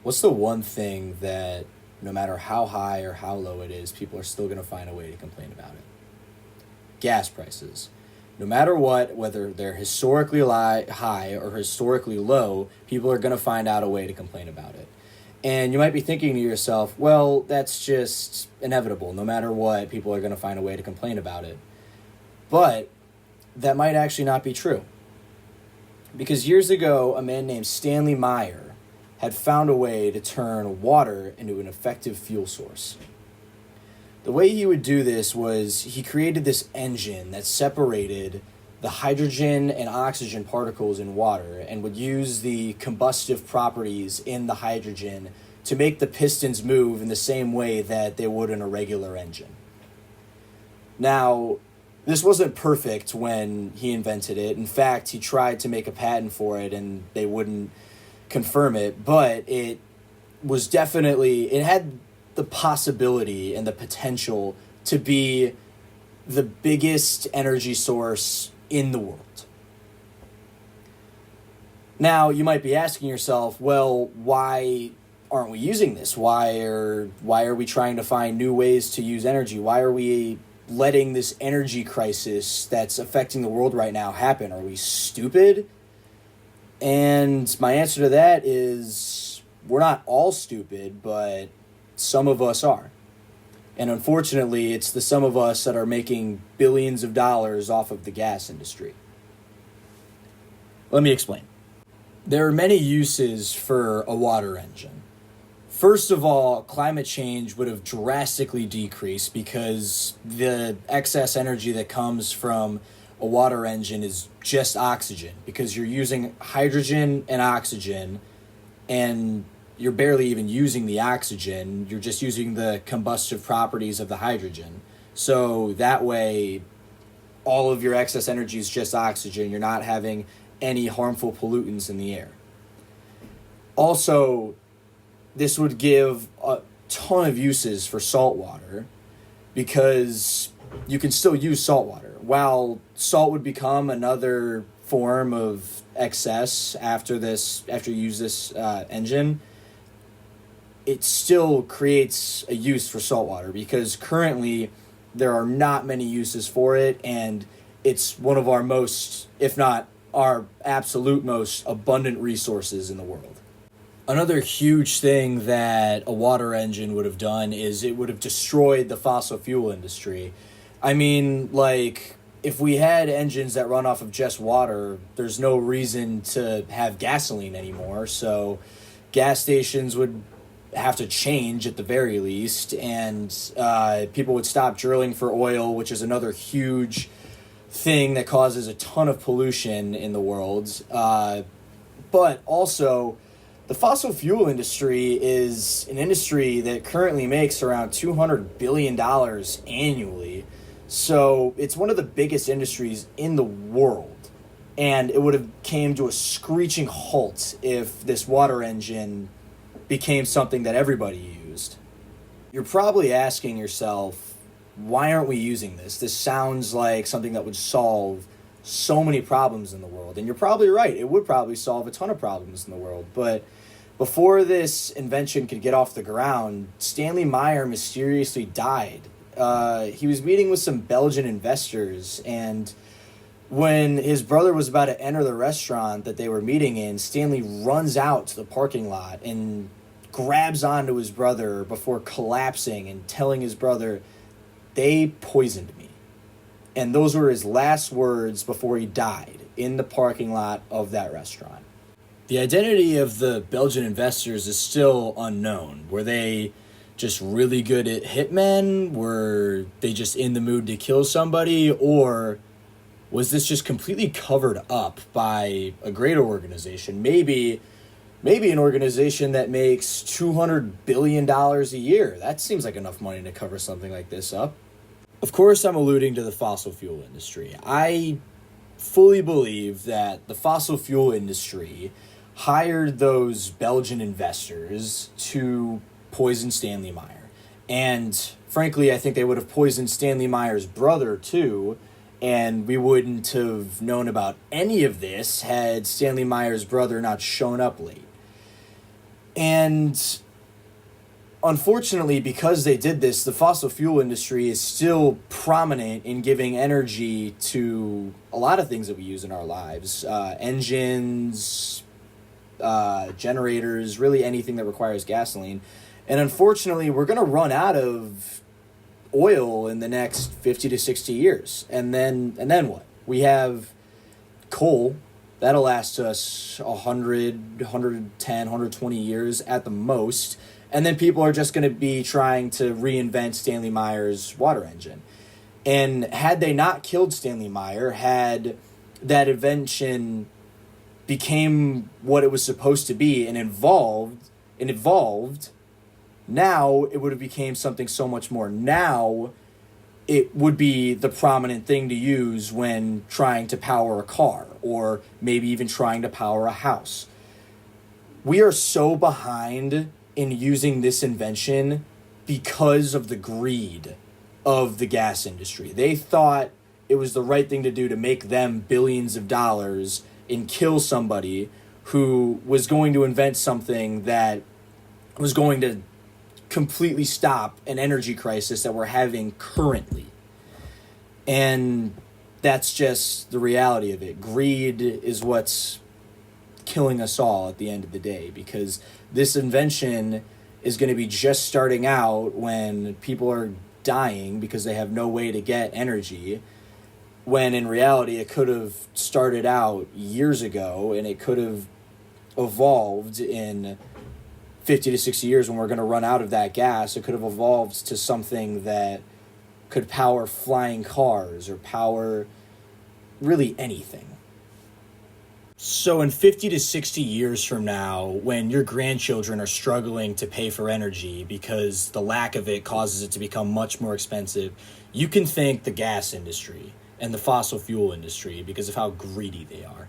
What's the one thing that no matter how high or how low it is, people are still going to find a way to complain about it? Gas prices. No matter what, whether they're historically high or historically low, people are going to find out a way to complain about it. And you might be thinking to yourself, well, that's just inevitable. No matter what, people are going to find a way to complain about it. But that might actually not be true. Because years ago, a man named Stanley Meyer had found a way to turn water into an effective fuel source. The way he would do this was he created this engine that separated the hydrogen and oxygen particles in water and would use the combustive properties in the hydrogen to make the pistons move in the same way that they would in a regular engine. Now, this wasn't perfect when he invented it. In fact, he tried to make a patent for it and they wouldn't confirm it, but it had the possibility and the potential to be the biggest energy source in the world. Now, you might be asking yourself, well, why aren't we using this? Why are we trying to find new ways to use energy? Why are we letting this energy crisis that's affecting the world right now happen? Are we stupid? And my answer to that is we're not all stupid, but some of us are. And unfortunately, it's the some of us that are making billions of dollars off of the gas industry. Let me explain. There are many uses for a water engine. First of all, climate change would have drastically decreased because the excess energy that comes from a water engine is just oxygen, because you're using hydrogen and oxygen, and you're barely even using the oxygen. You're just using the combustive properties of the hydrogen. So that way, all of your excess energy is just oxygen. You're not having any harmful pollutants in the air. Also, this would give a ton of uses for salt water because you can still use salt water. While salt would become another form of excess after you use this engine, it still creates a use for salt water because currently there are not many uses for it, and it's one of our most, if not our absolute most abundant resources in the world. Another huge thing that a water engine would have done is it would have destroyed the fossil fuel industry. I mean, like, if we had engines that run off of just water, there's no reason to have gasoline anymore, so gas stations would have to change at the very least, and people would stop drilling for oil, which is another huge thing that causes a ton of pollution in the world. But also, the fossil fuel industry is an industry that currently makes around $200 billion annually. So it's one of the biggest industries in the world. And it would have came to a screeching halt if this water engine became something that everybody used. You're probably asking yourself, why aren't we using this? This sounds like something that would solve so many problems in the world. And you're probably right. It would probably solve a ton of problems in the world. But before this invention could get off the ground, Stanley Meyer mysteriously died. He was meeting with some Belgian investors, and when his brother was about to enter the restaurant that they were meeting in, Stanley runs out to the parking lot and grabs onto his brother before collapsing and telling his brother, "They poisoned me." And those were his last words before he died in the parking lot of that restaurant. The identity of the Belgian investors is still unknown. Were they just really good at hitmen? Were they just in the mood to kill somebody? Or was this just completely covered up by a greater organization? Maybe an organization that makes $200 billion a year. That seems like enough money to cover something like this up. Of course, I'm alluding to the fossil fuel industry. I fully believe that the fossil fuel industry hired those Belgian investors to poison Stanley Meyer. And frankly, I think they would have poisoned Stanley Meyer's brother too, and we wouldn't have known about any of this had Stanley Meyer's brother not shown up late. And unfortunately, because they did this, the fossil fuel industry is still prominent in giving energy to a lot of things that we use in our lives, engines, generators, really anything that requires gasoline. And unfortunately, we're going to run out of oil in the next 50 to 60 years. And then what? We have coal that'll last us 100, 110, 120 years at the most. And then people are just going to be trying to reinvent Stanley Meyer's water engine. And had they not killed Stanley Meyer, had that invention became what it was supposed to be and evolved, now it would have became something so much more. Now it would be the prominent thing to use when trying to power a car or maybe even trying to power a house. We are so behind in using this invention because of the greed of the gas industry. They thought it was the right thing to do to make them billions of dollars and kill somebody who was going to invent something that was going to completely stop an energy crisis that we're having currently. And that's just the reality of it. Greed is what's killing us all at the end of the day, because this invention is going to be just starting out when people are dying because they have no way to get energy, when in reality it could have started out years ago and it could have evolved in 50 to 60 years when we're going to run out of that gas. It could have evolved to something that could power flying cars or power really anything. So in 50 to 60 years from now, when your grandchildren are struggling to pay for energy because the lack of it causes it to become much more expensive, you can thank the gas industry and the fossil fuel industry because of how greedy they are.